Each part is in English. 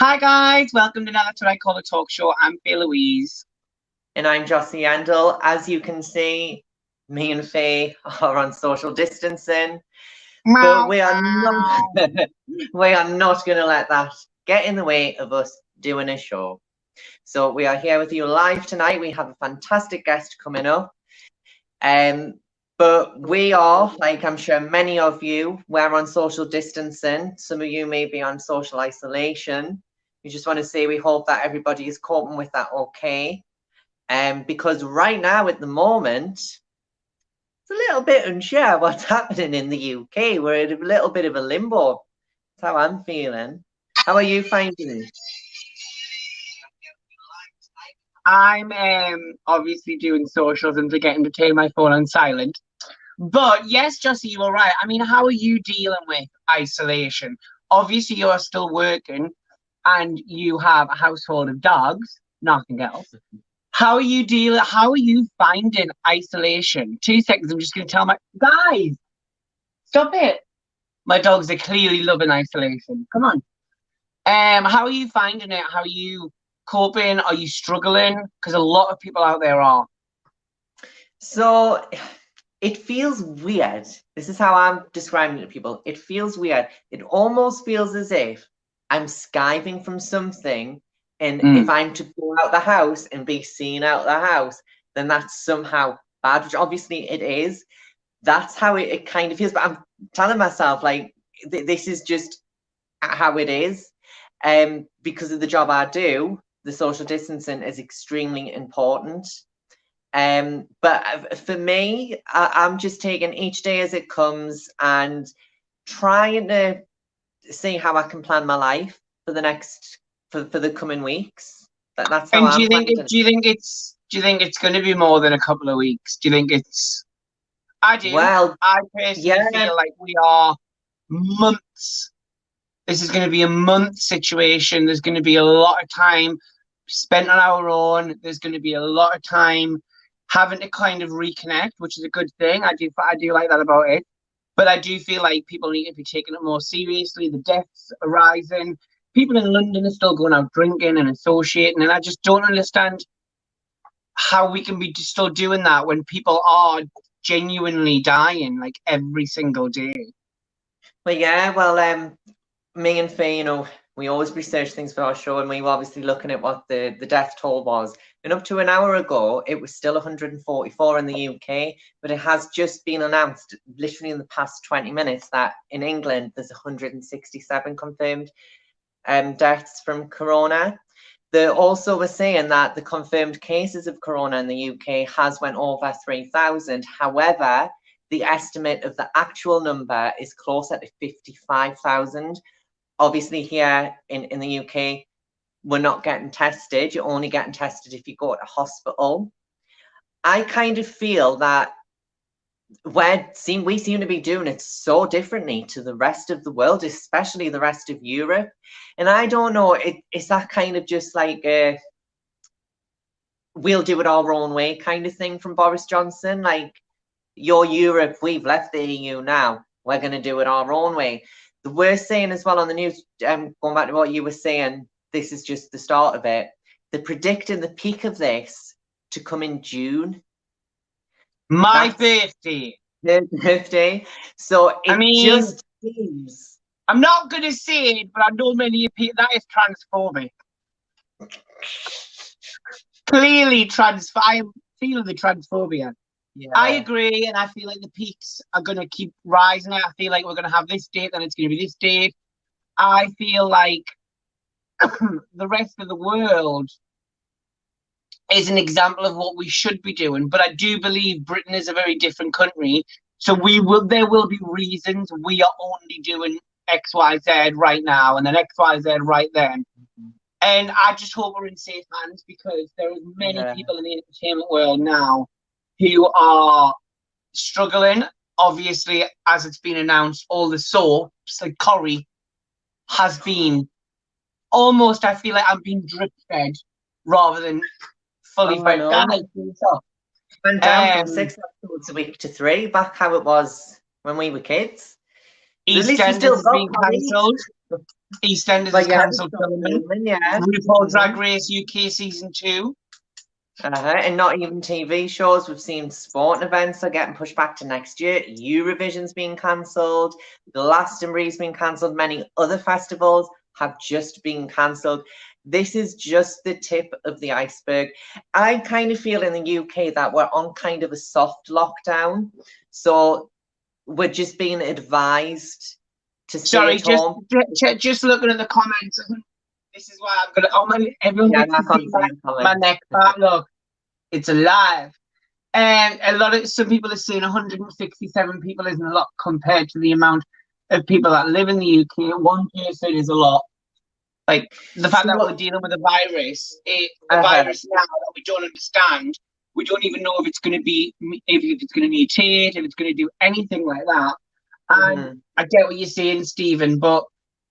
Hi guys, welcome to That's What I Call a Talk Show. I'm Faye Louise. And I'm Jossie Yandel. As you can see, me and Faye are on social distancing, but we are not we are not going to let that get in the way of us doing a show. So we are here with you live tonight. We have a fantastic guest coming up. But we are, like I'm sure many of you, we're on social distancing. Some of you may be on social isolation. We just want to say we hope that everybody is coping with that okay. Because right now at the moment, it's a little bit unsure what's happening in the UK. We're at a little bit of a limbo. That's how I'm feeling. How are you finding it? I'm obviously doing socials and forgetting to turn my phone on silent. But yes, Jossie, you were right. I mean, how are you dealing with isolation? Obviously, you are still working and you have a household of dogs, nothing else. How are you finding isolation? 2 seconds, I'm just going to tell my guys, stop it. My dogs are clearly loving isolation. Come on. How are you finding it? How are you coping? Are you struggling? Because a lot of people out there are. So it feels weird. This is how I'm describing it to people. It feels weird. It almost feels as if I'm skiving from something. And if I'm to go out the house and be seen out the house, then that's somehow bad, which obviously it is. That's how it kind of feels. But I'm telling myself, like, this is just how it is. Because of the job I do, the social distancing is extremely important. But for me, I'm just taking each day as it comes and trying to see how I can plan my life for the next for the coming weeks. That's how And do I'm you think finding. do you think it's going to be more than a couple of weeks? Do you think it's? I do. Well, I personally feel like we are months. This is going to be a month situation. There's going to be a lot of time spent on our own. There's going to be a lot of time having to kind of reconnect, which is a good thing. I do like that about it. But I do feel like people need to be taking it more seriously. The deaths are rising. People in London are still going out drinking and associating, and I just don't understand how we can be still doing that when people are genuinely dying like every single day. Well, yeah, well, me and Faye, we always research things for our show, and we were obviously looking at what the death toll was. And up to an hour ago, it was still 144 in the UK, but it has just been announced, literally in the past 20 minutes, that in England there's 167 confirmed deaths from corona. They also were saying that the confirmed cases of corona in the UK has went over 3,000. However, the estimate of the actual number is closer to 55,000. Obviously, here in the UK, we're not getting tested. You're only getting tested if you go to hospital. I kind of feel that we seem to be doing it so differently to the rest of the world, especially the rest of Europe. And I don't know, it's that kind of just like a we'll do it our own way kind of thing from Boris Johnson. Like, you're Europe, we've left the EU now, we're going to do it our own way. We're saying as well on the news, going back to what you were saying, this is just the start of it. They're predicting the peak of this to come in June. My birthday. So it just seems. I'm not going to say it, but I know many people that is transphobic. Clearly, I feel the transphobia. Yeah. I agree, and I feel like the peaks are going to keep rising. I feel like we're going to have this date, then it's going to be this date. I feel like the rest of the world is an example of what we should be doing. But I do believe Britain is a very different country. So there will be reasons we are only doing X, Y, Z right now, and then X, Y, Z right then. And I just hope we're in safe hands, because there are many people in the entertainment world now who are struggling. Obviously, as it's been announced, all the soaps, like Corrie, has been almost, I feel like I'm being drip fed rather than fully fed. Went down from 6 episodes a week to 3, back how it was when we were kids. EastEnders has been cancelled. EastEnders But is yeah, cancelled filming. yeah. RuPaul Drag Race UK season 2. And not even TV shows. We've seen sporting events are getting pushed back to next year. Eurovision's being cancelled. Glastonbury's been cancelled. Many other festivals have just been cancelled. This is just the tip of the iceberg. I kind of feel in the UK that we're on kind of a soft lockdown. So we're just being advised to stay at home. Just looking at the comments. This is why I'm gonna. Oh my! Everyone gets to see my neck back. Look, it's alive. And some people are saying 167 people isn't a lot compared to the amount of people that live in the UK. One person is a lot. Like the fact that we're dealing with a virus, virus now that we don't understand. We don't even know if it's going to be, if it's going to mutate, if it's going to do anything like that. And I get what you're saying, Stephen, but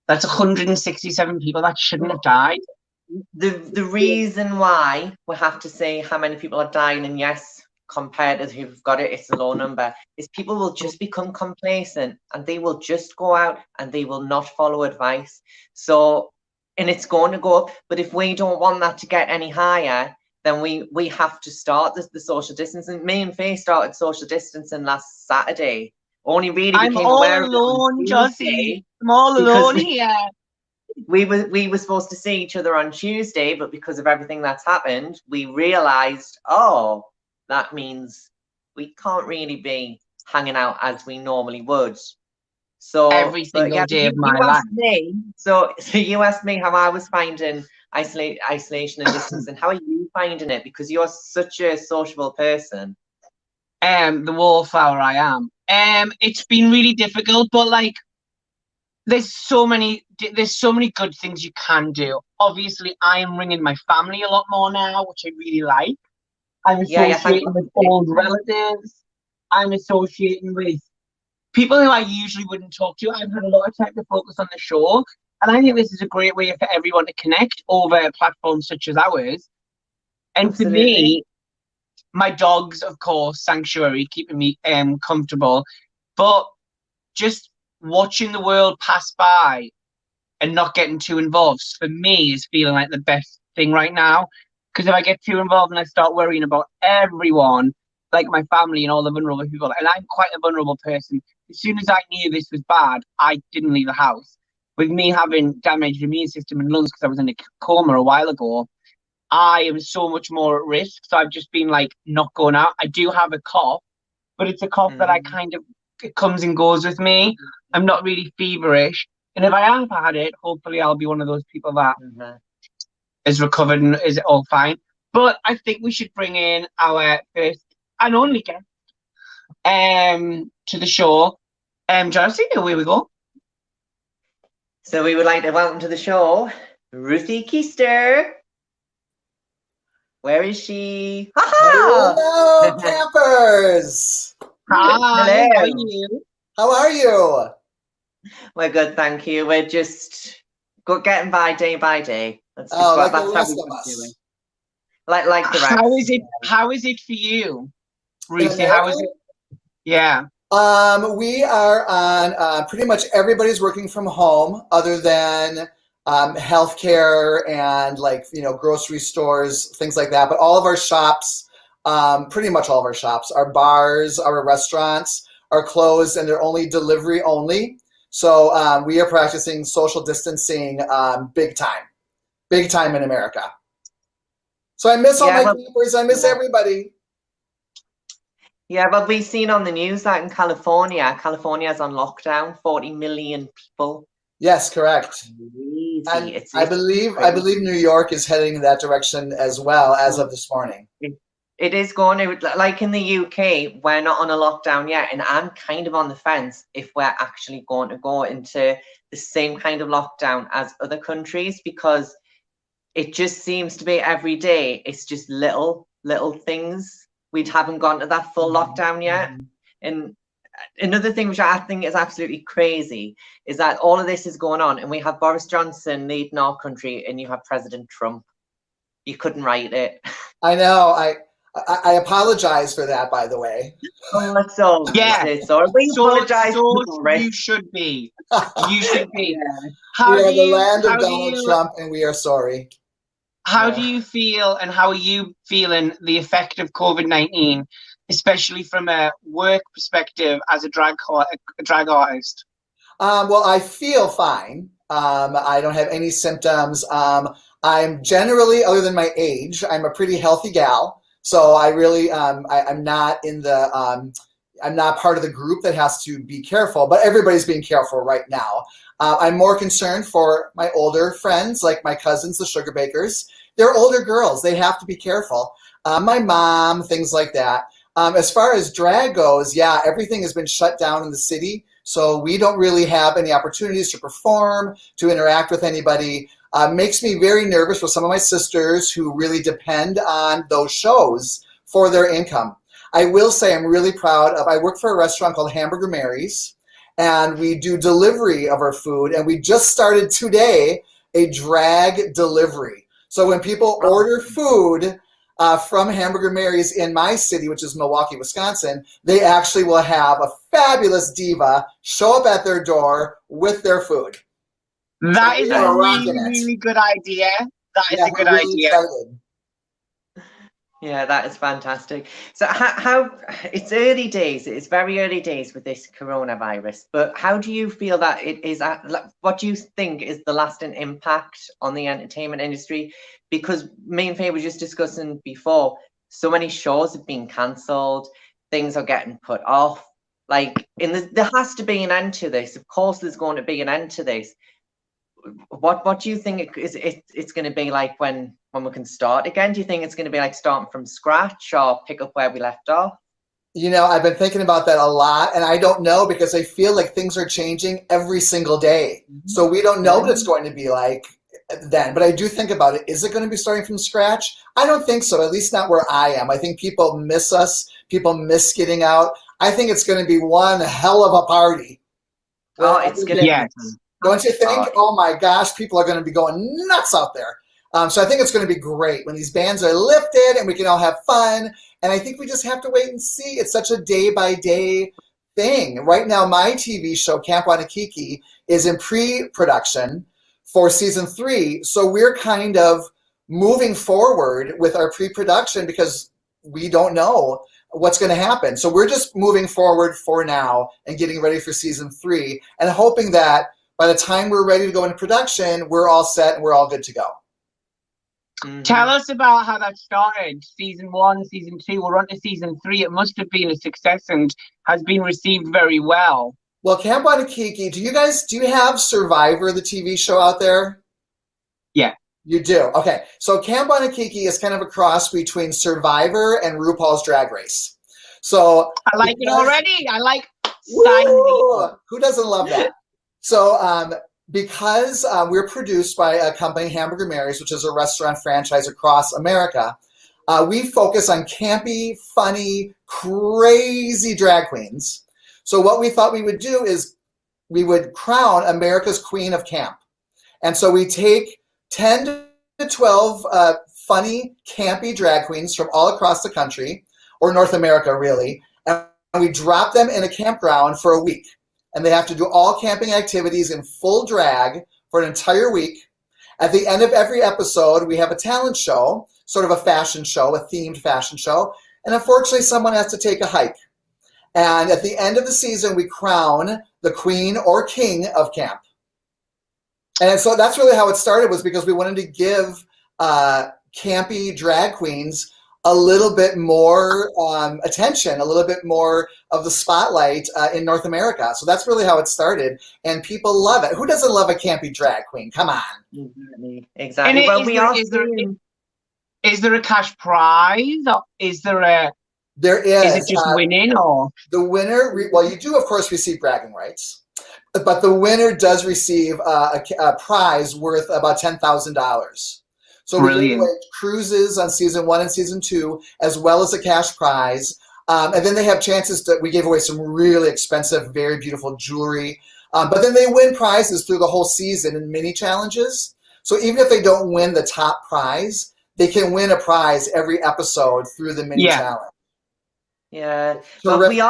that's 167 people that shouldn't have died. The reason why we have to say how many people are dying, and yes, compared to who've got it, it's a low number, is people will just become complacent and they will just go out and they will not follow advice. So, and it's going to go up. But if we don't want that to get any higher, then we have to start the social distancing. Me and Faye started social distancing last Saturday. Only really became aware of it on Tuesday. I'm all alone here. We were supposed to see each other on Tuesday, but because of everything that's happened, we realized, oh, that means we can't really be hanging out as we normally would. So every single day of my life. So you asked me how I was finding isolation and distancing. How are you finding it? Because you're such a sociable person. The wallflower I am. It's been really difficult, but like there's so many good things you can do. Obviously, I am ringing my family a lot more now, which I really like. I'm associating with old relatives. I'm associating with people who I usually wouldn't talk to. I've had a lot of time to focus on the show. And I think this is a great way for everyone to connect over platforms such as ours. And for me, my dogs, of course, sanctuary, keeping me comfortable. But just watching the world pass by and not getting too involved, for me, is feeling like the best thing right now. Because if I get too involved and I start worrying about everyone, like my family and all the vulnerable people, and I'm quite a vulnerable person, as soon as I knew this was bad, I didn't leave the house. With me having damaged immune system and lungs because I was in a coma a while ago, I am so much more at risk. So I've just been like not going out. I do have a cough, but it's a cough that I kind of, it comes and goes with me. I'm not really feverish. And if I have had it, hopefully I'll be one of those people that is recovered and is all fine. But I think we should bring in our first and only guest to the show. Darcy, away we go. So we would like to welcome to the show Ruthie Keester. Where is she? Hello, campers. Hi, how are you? How are you? We're good, thank you. We're just getting by day. That's like the rest of us. Like the rest. How is it for you, Ruthie? How is it? Yeah. We are on pretty much everybody's working from home other than healthcare and grocery stores, things like that. But all of our shops, pretty much all of our shops, our bars, our restaurants are closed and they're only delivery only. So we are practicing social distancing big time in America. So I miss all my campers. I miss everybody. Yeah, but we've seen on the news that in California's on lockdown, 40 million people. Yes, correct. And I believe New York is heading in that direction as well as of this morning. It is going to, like in the UK, we're not on a lockdown yet, and I'm kind of on the fence if we're actually going to go into the same kind of lockdown as other countries, because it just seems to be every day it's just little things. We haven't gone to that full lockdown yet. And another thing which I think is absolutely crazy is that all of this is going on and we have Boris Johnson leading our country and you have President Trump. You couldn't write it. I know. I apologize for that, by the way. Oh, that's all. Yeah. Sorry. We apologize. You should be. You should be. Yeah. We are the land of Donald Trump, and we are sorry. How do you feel, and how are you feeling the effect of COVID-19, especially from a work perspective as a drag artist? Well, I feel fine. I don't have any symptoms. I'm generally, other than my age, I'm a pretty healthy gal. So I really, I'm not in the, I'm not part of the group that has to be careful, but everybody's being careful right now. I'm more concerned for my older friends, like my cousins, the sugar bakers. They're older girls. They have to be careful. My mom, things like that. As far as drag goes, yeah, everything has been shut down in the city. So we don't really have any opportunities to perform, to interact with anybody. Makes me very nervous with some of my sisters who really depend on those shows for their income. I will say I'm really proud of, I work for a restaurant called Hamburger Mary's, and we do delivery of our food, and we just started today a drag delivery. So when people order food from Hamburger Mary's in my city, which is Milwaukee, Wisconsin, they actually will have a fabulous diva show up at their door with their food. That is a really good idea. That is a good idea. Excited. Yeah, that is fantastic. So how it's early days, it's very early days with this coronavirus, but how do you feel that it is, what do you think is the lasting impact on the entertainment industry? Because me and Faye were just discussing before, so many shows have been cancelled, things are getting put off. Like, there has to be an end to this. Of course, there's going to be an end to this. What do you think it's going to be like when we can start again? Do you think it's going to be like starting from scratch or pick up where we left off? You know, I've been thinking about that a lot, and I don't know, because I feel like things are changing every single day. So we don't know what it's going to be like then. But I do think about it. Is it going to be starting from scratch? I don't think so, at least not where I am. I think people miss us. People miss getting out. I think it's going to be one hell of a party. Oh, it's going to be. Don't you think? Oh my gosh, people are going to be going nuts out there. So I think it's going to be great when these bans are lifted and we can all have fun. And I think we just have to wait and see. It's such a day-by-day thing. Right now, my TV show, Camp Wanakiki, is in pre-production for season 3. So we're kind of moving forward with our pre-production because we don't know what's going to happen. So we're just moving forward for now and getting ready for season 3 and hoping that by the time we're ready to go into production, we're all set and we're all good to go. Mm-hmm. Tell us about how that started. Season 1, season 2, we're on to season 3. It must have been a success and has been received very well. Well, Camp Wanakiki, do you have Survivor, the TV show out there? Yeah. You do? Okay. So Camp Wanakiki is kind of a cross between Survivor and RuPaul's Drag Race. So I like it already. I like who doesn't love that? So because we're produced by a company, Hamburger Mary's, which is a restaurant franchise across America, we focus on campy, funny, crazy drag queens. So what we thought we would do is we would crown America's Queen of Camp. And so we take 10 to 12 funny, campy drag queens from all across the country, or North America, really, and we drop them in a campground for a week. And they have to do all camping activities in full drag for an entire week. At the end of every episode, we have a talent show, sort of a fashion show, a themed fashion show. And unfortunately, someone has to take a hike. And at the end of the season, we crown the queen or king of camp. And so that's really how it started, was because we wanted to give campy drag queens a little bit more attention, a little bit more of the spotlight in North America. So that's really how it started, and people love it. Who doesn't love a campy drag queen? Come on. Exactly. Is there a cash prize? Or is there a? There is. Is it just winning, or the winner? Well, you do of course receive bragging rights, but the winner does receive a prize worth about $10,000. So we give away cruises on season 1 and season 2, as well as a cash prize. And then they have chances we gave away some really expensive, very beautiful jewelry. But then they win prizes through the whole season in mini challenges. So even if they don't win the top prize, they can win a prize every episode through the mini challenge. Yeah, but we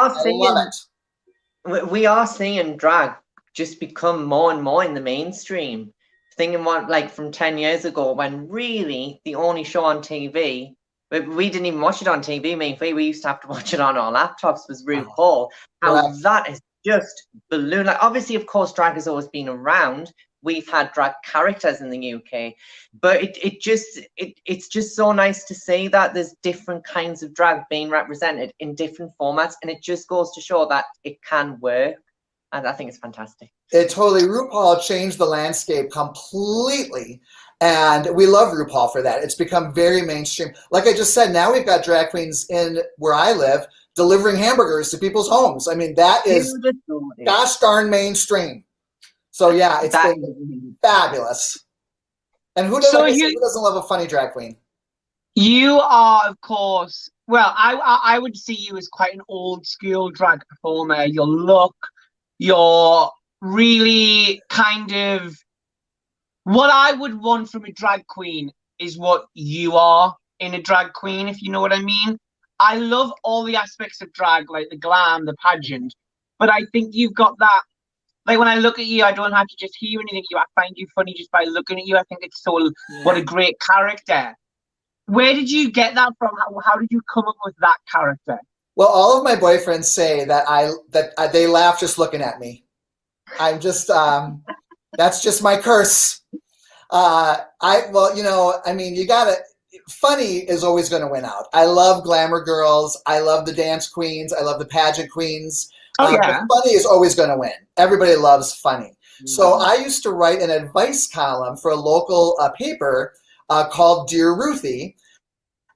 are seeing drag just become more and more in the mainstream. Thinking what, like from 10 years ago, when really the only show on TV, we didn't even watch it on TV, we used to have to watch it on our laptops, was RuPaul. How that is just balloon. Like, obviously, of course, drag has always been around. We've had drag characters in the UK, but it's just so nice to see that there's different kinds of drag being represented in different formats, and it just goes to show that it can work, and I think it's fantastic. It totally, RuPaul changed the landscape completely, and we love RuPaul for that. It's become very mainstream. Like I just said, now we've got drag queens in where I live delivering hamburgers to people's homes. I mean, that is gosh darn mainstream. So yeah, it's been fabulous. And who doesn't love a funny drag queen? You are, of course, well, I would see you as quite an old school drag performer. Your look, your really kind of, what I would want from a drag queen is what you are in a drag queen, if you know what I mean. I love all the aspects of drag, like the glam, the pageant, but I think you've got that. Like, when I look at you, I don't have to just hear anything. I find you funny just by looking at you. I think it's what a great character. Where did you get that from? How did you come up with that character? Well, all of my boyfriends say that they laugh just looking at me. I'm just that's just my curse. Funny is always going to win out. I love glamour girls. I love the dance queens. I love the pageant queens. But funny is always going to win. Everybody loves funny. So I used to write an advice column for a local paper called Dear Ruthie.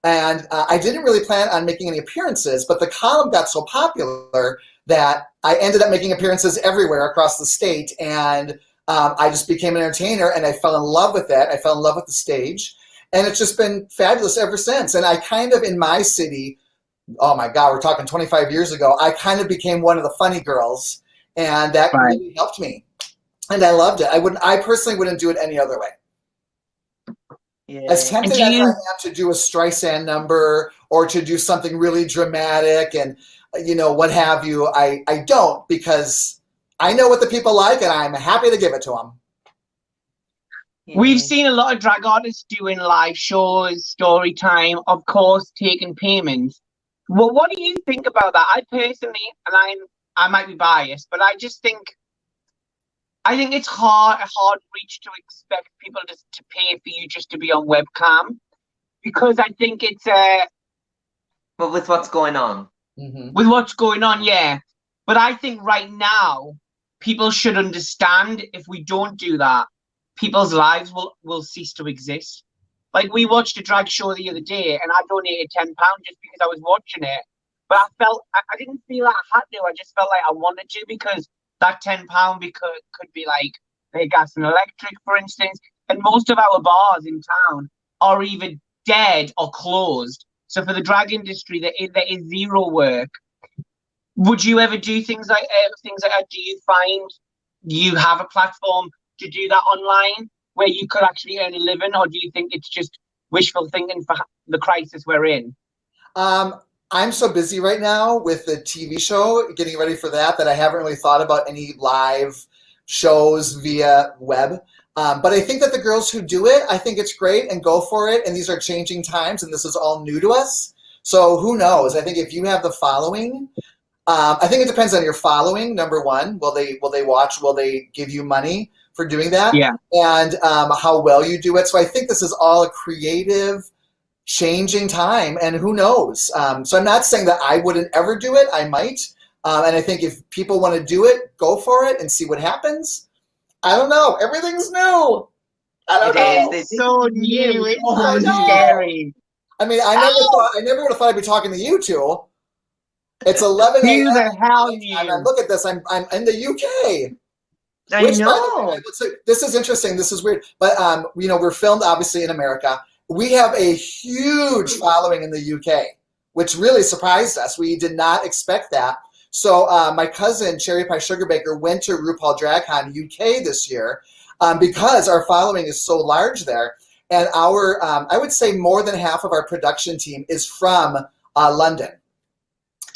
And I didn't really plan on making any appearances, but the column got so popular that I ended up making appearances everywhere across the state. And I just became an entertainer, and I fell in love with it. I fell in love with the stage. And it's just been fabulous ever since. And I kind of, in my city, oh my God, we're talking 25 years ago, I kind of became one of the funny girls, and that really helped me. And I loved it. I personally wouldn't do it any other way. Yeah. As tempted as I am to do a Streisand number or to do something really dramatic and, what have you, I don't, because I know what the people like, and I'm happy to give it to them. Yeah. We've seen a lot of drag artists doing live shows, story time, of course, taking payments. Well, what do you think about that? I personally, and I might be biased, but I think it's a hard reach to expect people to pay for you just to be on webcam, because I think it's But with what's going on. With what's going on, yeah. But I think right now, people should understand, if we don't do that, people's lives will cease to exist. Like, we watched a drag show the other day, and I donated £10 just because I was watching it. But I didn't feel like I had to. I just felt like I wanted to, because that £10 could be like gas and electric, for instance. And most of our bars in town are either dead or closed. So for the drag industry, there is zero work. Would you ever do things like that? Do you find you have a platform to do that online where you could actually earn a living, or do you think it's just wishful thinking for the crisis we're in? I'm so busy right now with the TV show, getting ready for that I haven't really thought about any live shows via web. But I think that the girls who do it, I think it's great, and go for it. And these are changing times, and this is all new to us. So who knows? I think if you have the following, I think it depends on your following. Number one, will they watch? Will they give you money for doing that? Yeah. And how well you do it. So I think this is all a creative, changing time, and who knows? So I'm not saying that I wouldn't ever do it. I might. And I think if people want to do it, go for it and see what happens. I don't know. Everything's new. I don't know. It's so new. It's so scary. I mean, I never would have thought I'd be talking to you two. It's 11 a.m. Who the hell knew? Look at this. I'm in the UK. I know. This is interesting. This is weird. But, we're filmed, obviously, in America. We have a huge following in the UK, which really surprised us. We did not expect that. So my cousin, Cherry Pie Sugarbaker, went to RuPaul DragCon UK this year because our following is so large there. And our, I would say more than half of our production team is from London.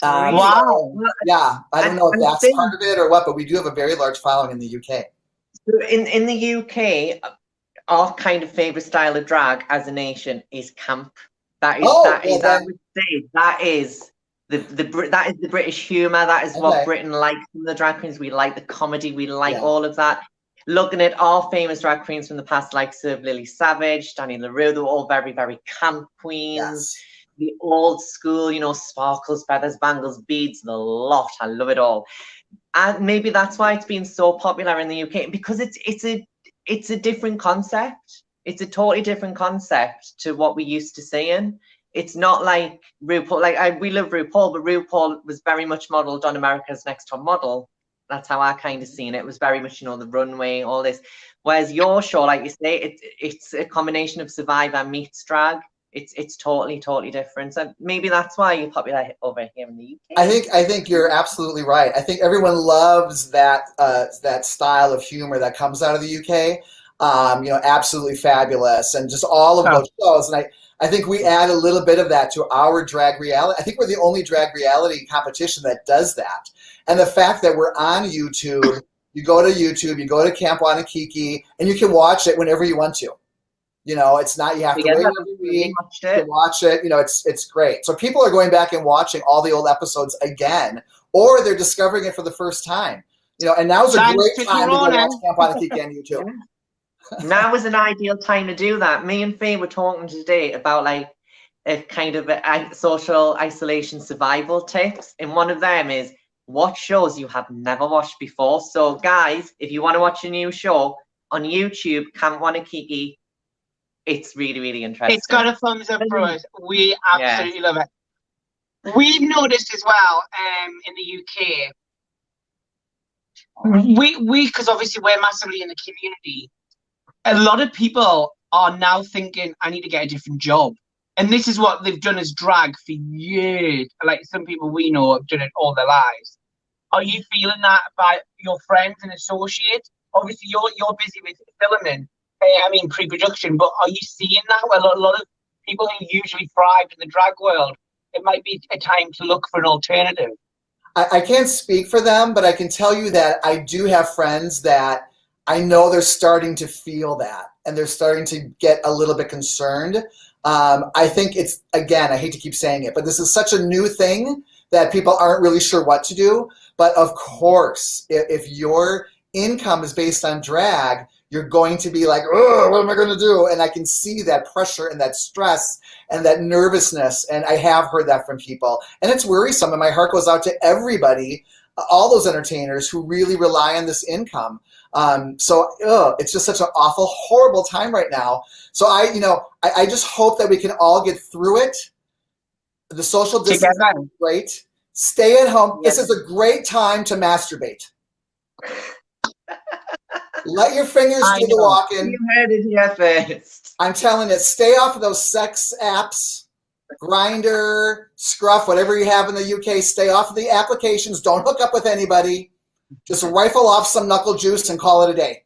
Wow. Yeah, I don't know if that's part of it or what, but we do have a very large following in the UK. In the UK, our kind of favorite style of drag as a nation is camp. That is the British humor. That is what Britain likes from the drag queens. We like the comedy. We like all of that. Looking at our famous drag queens from the past, like Sir Lily Savage, Danny LaRue, they were all very, very camp queens. Yes. The old school, you know, sparkles, feathers, bangles, beads, the lot. I love it all. And maybe that's why it's been so popular in the UK, because it's a different concept. It's a totally different concept to what we used to seeing. It's not like RuPaul. We love RuPaul, but RuPaul was very much modeled on America's Next Top Model. That's how I kind of seen it. It was very much, you know, the runway, all this. Whereas your show, like you say, it's a combination of Survivor meets drag. It's totally different. So maybe that's why you're popular over here in the UK. I think you're absolutely right. I think everyone loves that style of humor that comes out of the UK. You know, absolutely fabulous, and just all of those shows. And I think we add a little bit of that to our drag reality. I think we're the only drag reality competition that does that. And the fact that we're on YouTube, you go to YouTube, you go to Camp Wanakiki, and you can watch it whenever you want to. You know, it's not, you have to wait every week to watch it. You know, it's great. So people are going back and watching all the old episodes again, or they're discovering it for the first time. You know, and now's a great time to go watch Camp Wanakiki on YouTube. Now is an ideal time to do that. Me and Faye were talking today about like a kind of a social isolation survival tips. And one of them is watch shows you have never watched before. So guys, if you want to watch a new show on YouTube, Camp Wanakiki, it's really interesting. It's got a thumbs up for us. We absolutely love it. We've noticed as well in the UK, we because obviously we're massively in the community, a lot of people are now thinking, I need to get a different job. And this is what they've done as drag for years. Like some people we know have done it all their lives. Are you feeling that about your friends and associates? Obviously, you're busy with filming. I mean, pre-production, but are you seeing that? Well, a lot of people who usually thrive in the drag world, it might be a time to look for an alternative. I can't speak for them, but I can tell you that I do have friends that I know they're starting to feel that, and they're starting to get a little bit concerned. I think it's, again, I hate to keep saying it, but this is such a new thing that people aren't really sure what to do. But of course, if your income is based on drag, you're going to be like, oh, what am I going to do? And I can see that pressure and that stress and that nervousness. And I have heard that from people. And it's worrisome. And my heart goes out to everybody, all those entertainers who really rely on this income. So it's just such an awful, horrible time right now. So I just hope that we can all get through it. The social distancing is great. Stay at home. Yes. This is a great time to masturbate. Let your fingers do the walking. You heard it here first. I'm telling you, stay off of those sex apps, Grindr, Scruff, whatever you have in the UK. Stay off of the applications. Don't hook up with anybody. Just rifle off some knuckle juice and call it a day.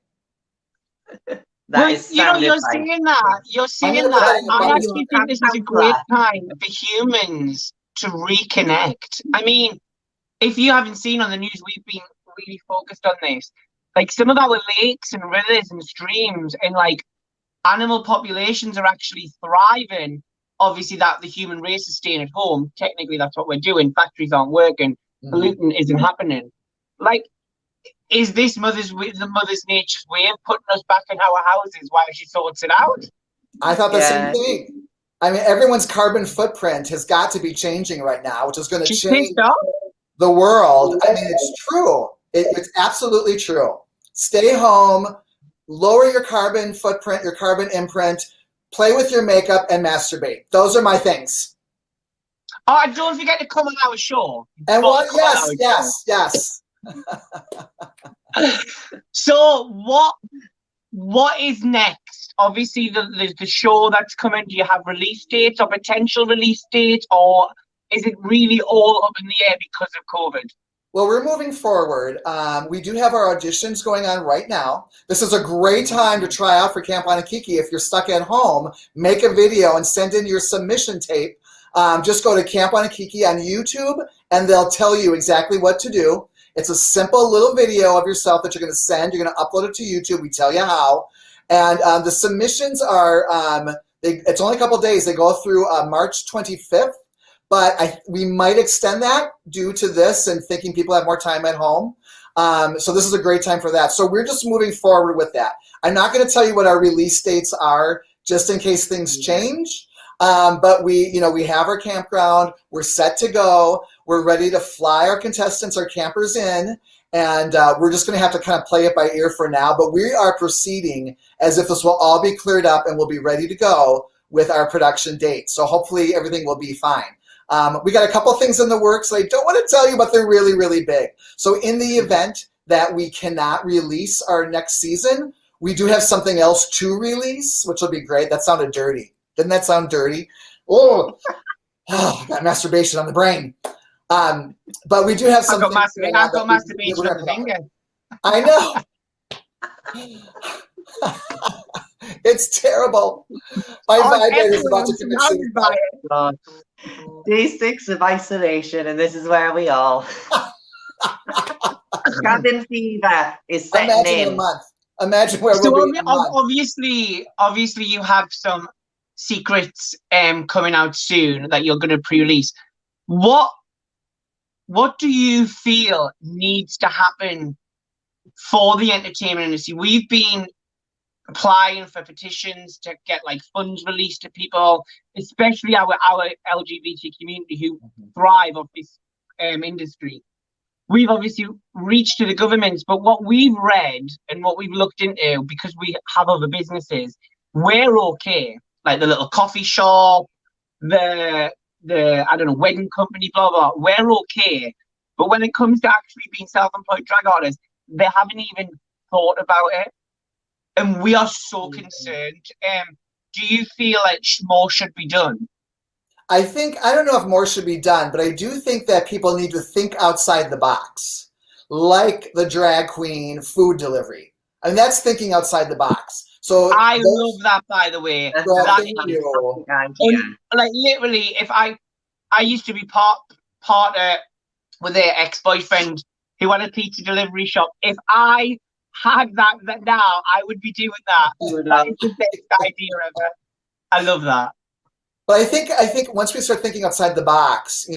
You're seeing that. You're seeing that. I actually think this is a great time for humans to reconnect. I mean, if you haven't seen on the news, we've been really focused on this. Like some of our lakes and rivers and streams and like animal populations are actually thriving. Obviously that the human race is staying at home. Technically that's what we're doing. Factories aren't working. Polluting isn't happening. Like, is this the mother's nature's way of putting us back in our houses while she sorts it out? I thought the same thing. I mean, everyone's carbon footprint has got to be changing right now, which is going to change the world. I mean, it's true. It's absolutely true. Stay home, lower your carbon footprint, your carbon imprint, play with your makeup, and masturbate. Those are my things. Oh, don't forget to come on our show. And what? Yes. So what is next? Obviously, there's the show that's coming. Do you have release dates or potential release dates, or is it really all up in the air because of COVID? Well, we're moving forward. We do have our auditions going on right now. This is a great time to try out for Camp Wanakiki. If you're stuck at home, make a video and send in your submission tape. Just go to Camp Wanakiki on YouTube, and they'll tell you exactly what to do. It's a simple little video of yourself that you're going to send. You're going to upload it to YouTube. We tell you how. And the submissions are, it's only a couple days. They go through March 25th. But we might extend that due to this and thinking people have more time at home. So this is a great time for that. So we're just moving forward with that. I'm not going to tell you what our release dates are just in case things change. But we have our campground. We're set to go. We're ready to fly our contestants, our campers in. And we're just going to have to kind of play it by ear for now. But we are proceeding as if this will all be cleared up and we'll be ready to go with our production date. So hopefully everything will be fine. We got a couple things in the works I don't want to tell you, but they're really, really big. So in the event that we cannot release our next season, we do have something else to release, which will be great. That sounded dirty. Didn't that sound dirty? Oh, I got masturbation on the brain. But we do have something. I've got masturbation on the finger. I know. It's terrible. My vibrator is about to commit suicide. Day 6 of isolation, and this is where we are. Cabin fever is setting in. A month. Imagine where we'll be in a month. Obviously, you have some secrets coming out soon that you're going to pre-release. What do you feel needs to happen for the entertainment industry? We've been applying for petitions to get like funds released to people, especially our LGBT community who thrive off this industry. We've obviously reached to the governments, but what we've read and what we've looked into, because we have other businesses, we're okay. Like the little coffee shop, the I don't know, wedding company, blah blah. We're okay, but when it comes to actually being self-employed drag artists, they haven't even thought about it. And we are so concerned. Do you feel like more should be done? I don't know if more should be done, but I do think that people need to think outside the box, like the drag queen food delivery. I mean, that's thinking outside the box. So I love that, by the way. Like literally, if I used to be partner with their ex-boyfriend who had a pizza delivery shop. If I had that now, I would be doing that. That is the best idea ever. I love that. But I think once we start thinking outside the box,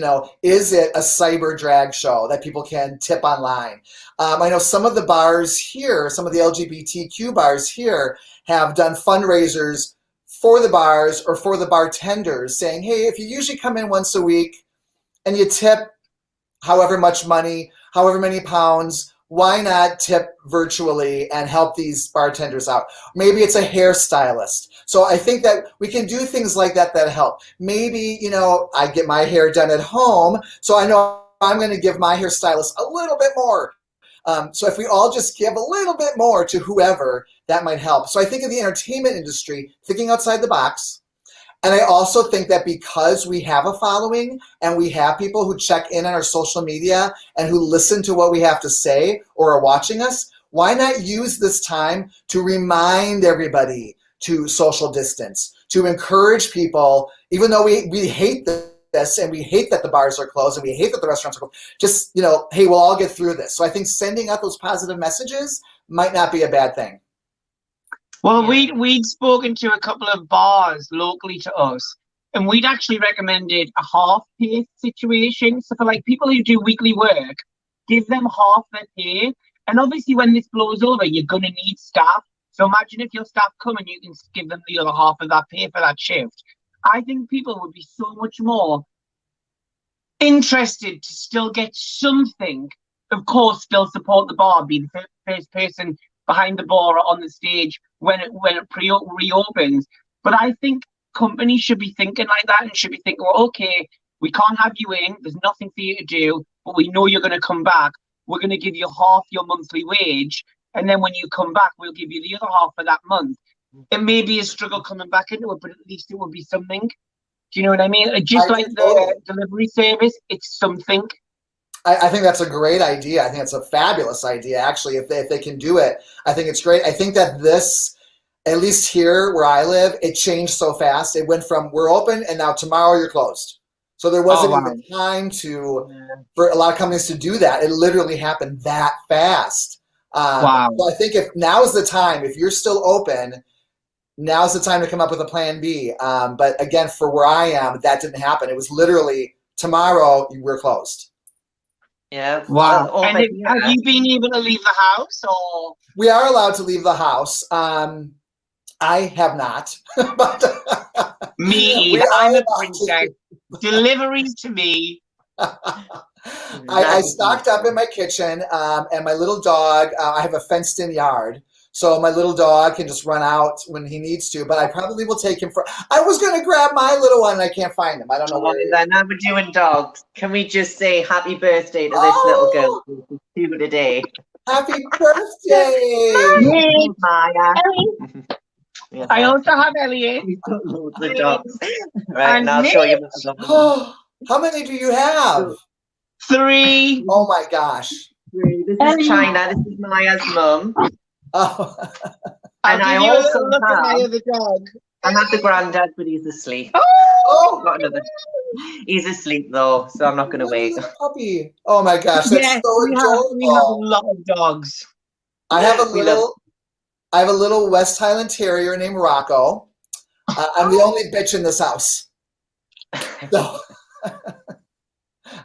is it a cyber drag show that people can tip online? I know some of the bars here, some of the LGBTQ bars here have done fundraisers for the bars or for the bartenders saying, hey, if you usually come in once a week and you tip however much money, however many pounds, why not tip virtually and help these bartenders out? Maybe it's a hairstylist. So I think that we can do things like that help. Maybe, I get my hair done at home, so I know I'm going to give my hairstylist a little bit more. So if we all just give a little bit more to whoever, that might help. So I think of the entertainment industry, thinking outside the box. And I also think that because we have a following and we have people who check in on our social media and who listen to what we have to say or are watching us, why not use this time to remind everybody to social distance, to encourage people, even though we hate this and we hate that the bars are closed and we hate that the restaurants are closed, just, hey, we'll all get through this. So I think sending out those positive messages might not be a bad thing. Well, we'd spoken to a couple of bars locally to us, and we'd actually recommended a half-pay situation. So for like people who do weekly work, give them half their pay. And obviously when this blows over, you're going to need staff. So imagine if your staff come and you can give them the other half of that pay for that shift. I think people would be so much more interested to still get something. Of course, still support the bar, be the first person behind the bar or on the stage when it reopens. But I think companies should be thinking like that and should be thinking, well, okay, we can't have you in, there's nothing for you to do, but we know you're going to come back. We're going to give you half your monthly wage, and then when you come back, we'll give you the other half for that month. It may be a struggle coming back into it, but at least it will be something. Do you know what I mean? Just like the delivery service, it's something. I think that's a great idea. I think it's a fabulous idea, actually, if they can do it. I think it's great. I think that this, at least here where I live, it changed so fast. It went from we're open and now tomorrow you're closed. So there wasn't even time for a lot of companies to do that. It literally happened that fast. Wow. So I think if now is the time, if you're still open, now's the time to come up with a plan B. But again, for where I am, that didn't happen. It was literally tomorrow we're closed. Yeah. Wow. And have you been able to leave the house, or? We are allowed to leave the house. I have not. But me, I'm a princess. Deliveries to me. I stocked up in my kitchen, and my little dog, I have a fenced-in yard. So my little dog can just run out when he needs to, but I probably will take him for. I was going to grab my little one, and I can't find him. I don't know where he is. Now we're doing dogs. Can we just say happy birthday to this little girl? 2 today. Happy birthday, Maya. Yeah. I also have Elliot. The dogs. Right, and now I'll show you. How many do you have? 3. Oh my gosh. 3. This is China. This is Maya's mum. Oh. And I also look at Maya the dog. I have the granddad, but he's asleep. Oh. Got another. He's asleep though, so I'm not going to wait. Puppy. Oh my gosh, that's so adorable. We have a lot of dogs. I have a little West Highland Terrier named Rocco. I'm the only bitch in this house. So,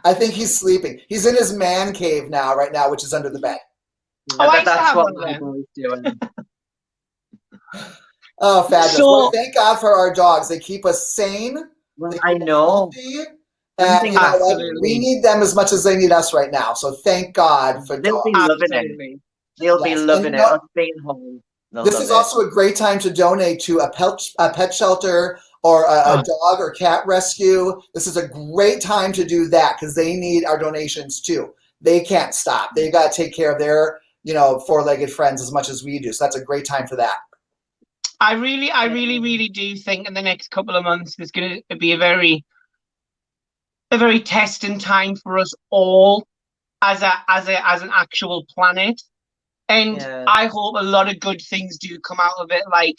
I think he's sleeping. He's in his man cave right now, which is under the bed. That's what my boy's doing. Oh, fabulous. Well, thank God for our dogs. They keep us sane. Well, I know. And you know what? We need them as much as they need us right now. So thank God for They'll dogs. be loving it. They'll be loving it. Us being home. This is also a great time to donate to a pet shelter or a dog or cat rescue. This is a great time to do that because they need our donations too. They can't stop. They got to take care of their, four-legged friends as much as we do. So that's a great time for that. I really do think in the next couple of months there's going to be a very testing time for us all as an actual planet. And I hope a lot of good things do come out of it. Like,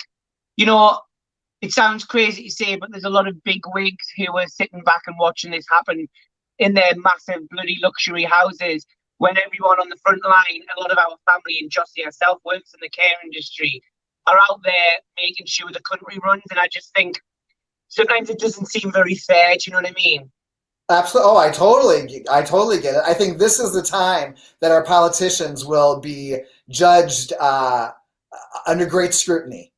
it sounds crazy to say, but there's a lot of big wigs who are sitting back and watching this happen in their massive bloody luxury houses when everyone on the front line, a lot of our family and Jossie herself works in the care industry, are out there making sure the country runs. And I just think sometimes it doesn't seem very fair. Do you know what I mean? Absolutely. Oh, I totally get it. I think this is the time that our politicians will be judged under great scrutiny.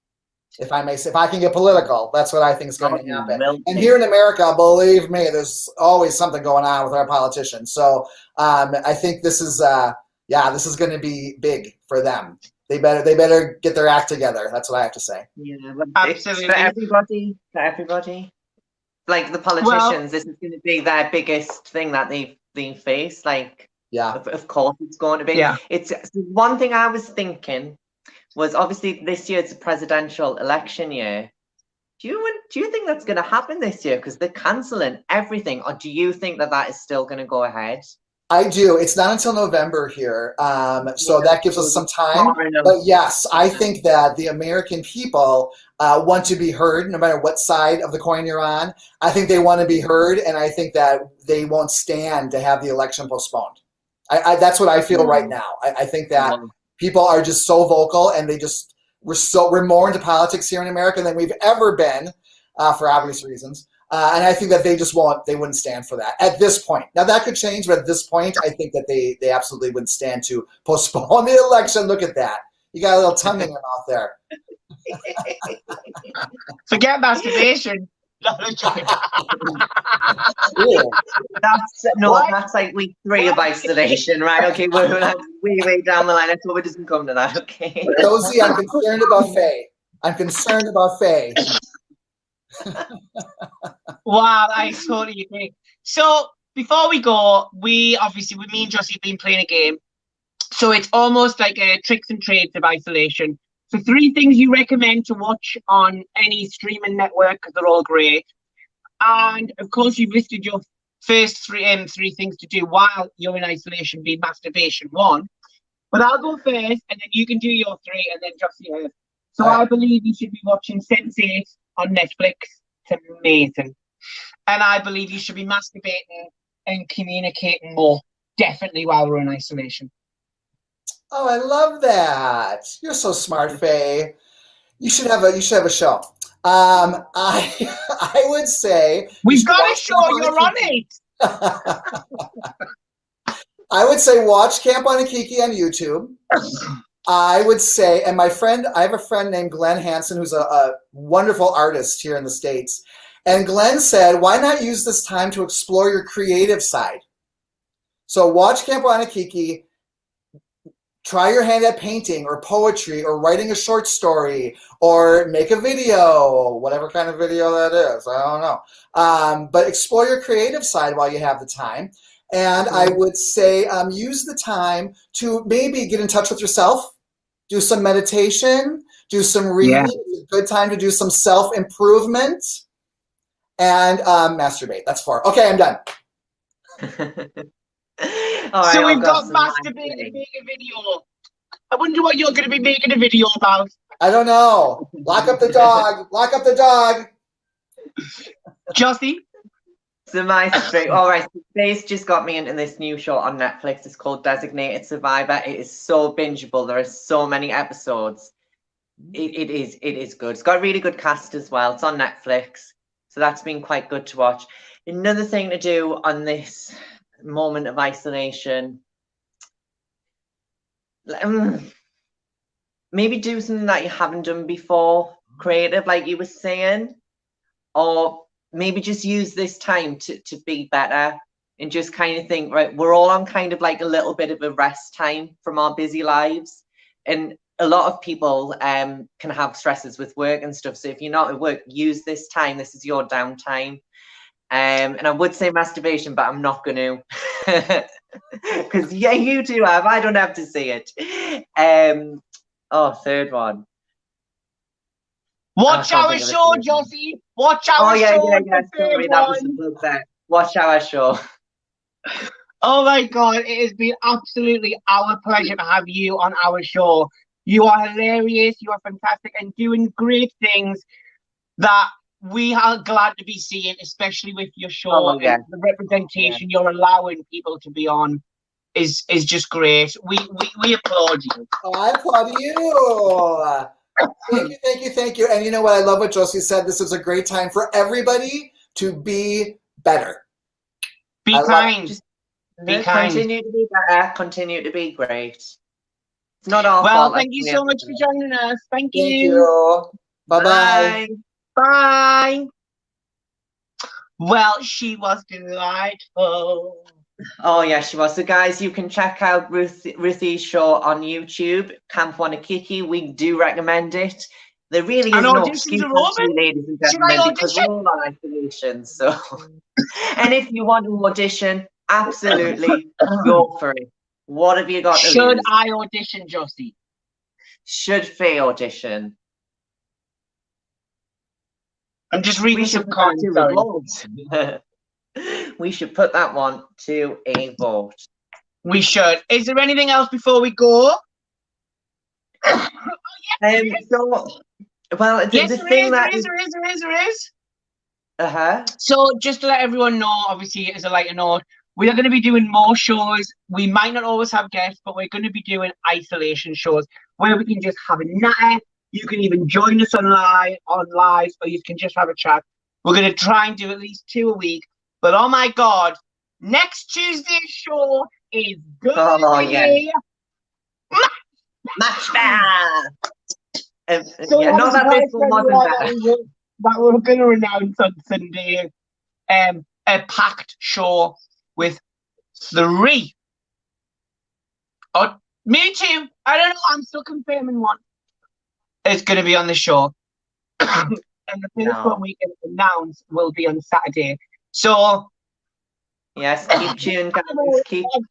If I may say, if I can get political, that's what I think is going to happen. And here in America, believe me, there's always something going on with our politicians. So I think this is going to be big for them. They better get their act together. That's what I have to say. Yeah, absolutely. For everybody. Like the politicians, this is going to be their biggest thing that they face. Like, of course it's going to be. Yeah. It's one thing I was thinking was obviously this year it's a presidential election year. Do you think that's going to happen this year because they're cancelling everything, or do you think that is still going to go ahead? I do. It's not until November here, so that gives us some time. But yes, I think that the American people want to be heard, no matter what side of the coin you're on. I think they want to be heard, and I think that they won't stand to have the election postponed. That's what I feel right now. I think that people are just so vocal, and we're more into politics here in America than we've ever been, for obvious reasons. And I think that they wouldn't stand for that at this point. Now that could change, but at this point, I think that they absolutely wouldn't stand to postpone the election. Look at that. You got a little tongue in your mouth there. Forget masturbation. That's like week 3 of isolation, right? Okay, we're way down the line. I hope it doesn't come to that, okay? Rosie, I'm concerned about Faye. Wow, I totally agree. So before we go, me and Jossie have been playing a game. So it's almost like a tricks and trades of isolation. So 3 things you recommend to watch on any streaming network because they're all great. And of course, you've listed your first three things to do while you're in isolation be masturbation, one. But I'll go first, and then you can do your three, and then Jossie hers. So I believe you should be watching Sense8 on Netflix. It's amazing. And I believe you should be masturbating and communicating more, definitely while we're in isolation. Oh, I love that. You're so smart, Faye. You should have a show. I would say we've got a show. You're on it. I would say watch Camp Wanakiki on YouTube. I would say, and I have a friend named Glenn Hansen, who's a wonderful artist here in the States. And Glenn said, why not use this time to explore your creative side? So watch Camp Wanakiki, try your hand at painting or poetry or writing a short story or make a video, whatever kind of video that is. I don't know. But explore your creative side while you have the time. And I would say use the time to maybe get in touch with yourself, do some meditation, do some reading. Yeah. It's a good time to do some self-improvement, and masturbate. That's 4. Okay, I'm done. So we've got masturbate and make a video. I wonder what you're going to be making a video about. I don't know. Lock up the dog. Lock up the dog. Jossie? So my straight. All right, so Faye's just got me into this new show on Netflix. It's called Designated Survivor. It is so bingeable. There are so many episodes. It is good. It's got a really good cast as well. It's on Netflix, so that's been quite good to watch. Another thing to do on this moment of isolation, maybe do something that you haven't done before, creative, like you were saying, or maybe just use this time to be better and just kind of think, right, we're all on kind of like a little bit of a rest time from our busy lives. And a lot of people can have stresses with work and stuff. So if you're not at work, use this time. This is your downtime. And I would say masturbation, but I'm not going to. Because, yeah, you do have. I don't have to say it. Third one. Watch our show, Jossie. Watch our show. Sorry, that was the book there. Watch our show. Oh my God, it has been absolutely our pleasure to have you on our show. You are hilarious. You are fantastic and doing great things that we are glad to be seeing, especially with your show. Oh, yeah. And the representation you're allowing people to be on is just great. We applaud you. Oh, I applaud you. Thank you. And you know what? I love what Jossie said. This is a great time for everybody to be better. Be kind. Be kind. Continue to be better. Continue to be great. It's not our fault. Well, thank you so much for joining us. Thank you. Bye-bye. Bye. Well, she was delightful. Oh, yeah, she was. So, guys, you can check out Ruthie's show on YouTube, Camp Wanakiki. We do recommend it. There really is no excuse for you, ladies and gentlemen, because we're all on isolation. So, and if you want to audition, absolutely go for it. What have you got to Should lose? I audition, Jossie? Should Faye audition? I'm just reading some comments. We should put that one to a vote. We should. Is there anything else before we go? There is. So just to let everyone know, obviously, as a lighter note, we are going to be doing more shows. We might not always have guests, but we're going to be doing isolation shows where we can just have a natter. You can even join us on live, or you can just have a chat. We're going to try and do at least 2 a week. But oh my God, next Tuesday's show is good. Oh yeah. Match So yeah, not that this one wasn't better. That we're going to announce on Sunday a packed show with 3. Or me too. I don't know. I'm still confirming one. It's going to be on the show. And the first one we can announce will be on Saturday. So, yes, keep tuned, guys.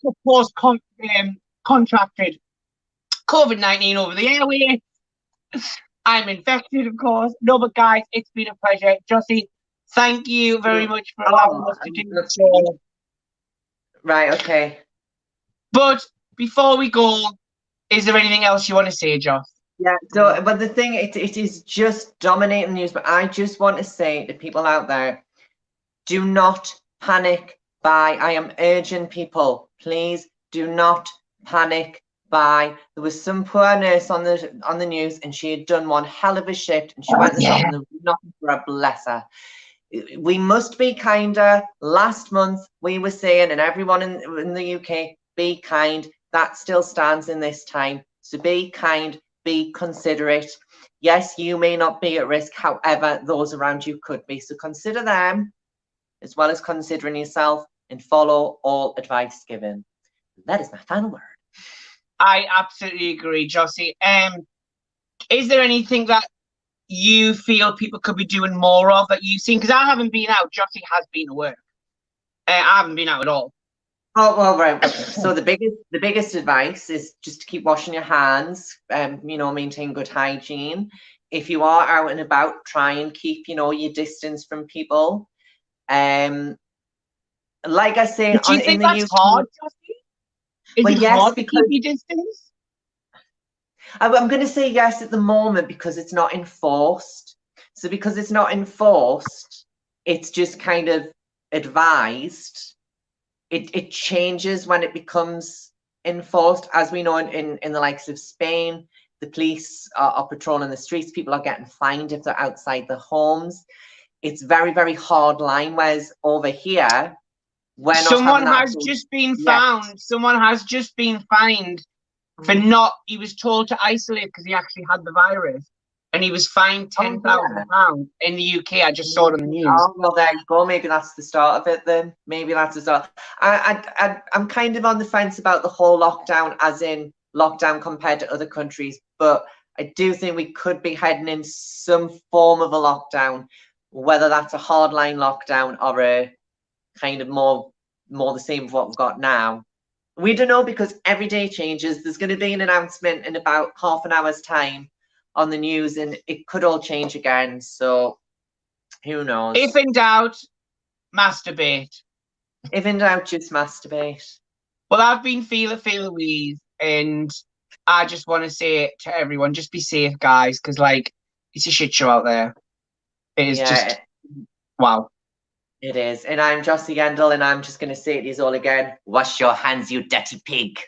Of course, contracted COVID-19 over the airway. I'm infected, of course. No, but guys, it's been a pleasure. Jossie, Thank you very much for allowing us to do the show. Right, okay. But before we go, is there anything else you want to say, Joss? Yeah, so, but the thing, it is just dominating news, but I just want to say to people out there, do not panic buy. I am urging people, please do not panic buy. There was some poor nurse on the news, and she had done one hell of a shift, and she went to the shop and there was nothing for her, bless her. We must be kinder. Last month we were saying, and everyone in the UK, be kind. That still stands in this time. So be kind, be considerate. Yes, you may not be at risk, however, those around you could be. So consider them as well as considering yourself, and follow all advice given. That is my final word. I absolutely agree, Jossie. Is there anything that you feel people could be doing more of that you've seen? Because I haven't been out. Jossie has been at work. I haven't been out at all. Oh, well, right. So the biggest advice is just to keep washing your hands, you know, maintain good hygiene. If you are out and about, try and keep, you know, your distance from people. Like I say, do you think that's hard, Jossie? Is it hard to keep your distance? I'm going to say yes at the moment because it's not enforced. So because it's not enforced, it's just kind of advised. It changes when it becomes enforced. As we know in the likes of Spain, the police are patrolling the streets. People are getting fined if they're outside their homes. It's very, very hard line. Whereas over here, someone has just been found. Someone has just been fined for not. He was told to isolate because he actually had the virus, and he was fined £10,000 in the UK. I just saw it on the news. Oh, well, there you go. Maybe that's the start of it then. Maybe that's the start. I'm kind of on the fence about the whole lockdown, as in lockdown compared to other countries, but I do think we could be heading in some form of a lockdown, whether that's a hardline lockdown or a kind of more the same of what we've got now. We don't know because every day changes. There's going to be an announcement in about half an hour's time on the news, and it could all change again. So who knows? If in doubt, masturbate. If in doubt, just masturbate. Well, I've been Feel Louise, and I just want to say to everyone, just be safe, guys, because like it's a shit show out there. It is just wow. It is. And I'm Jossie Gendel, and I'm just going to say it is all again. Wash your hands, you dirty pig.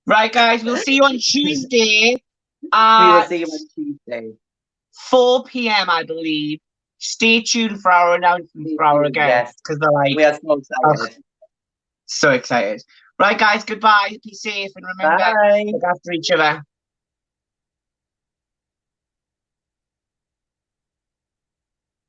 Right, guys, we'll see you on Tuesday. We will see you on Tuesday. 4 p.m, I believe. Stay tuned for our announcements for our guests, because they're like, we are so excited. So excited. Right, guys, goodbye. Be safe, and remember, look after each other.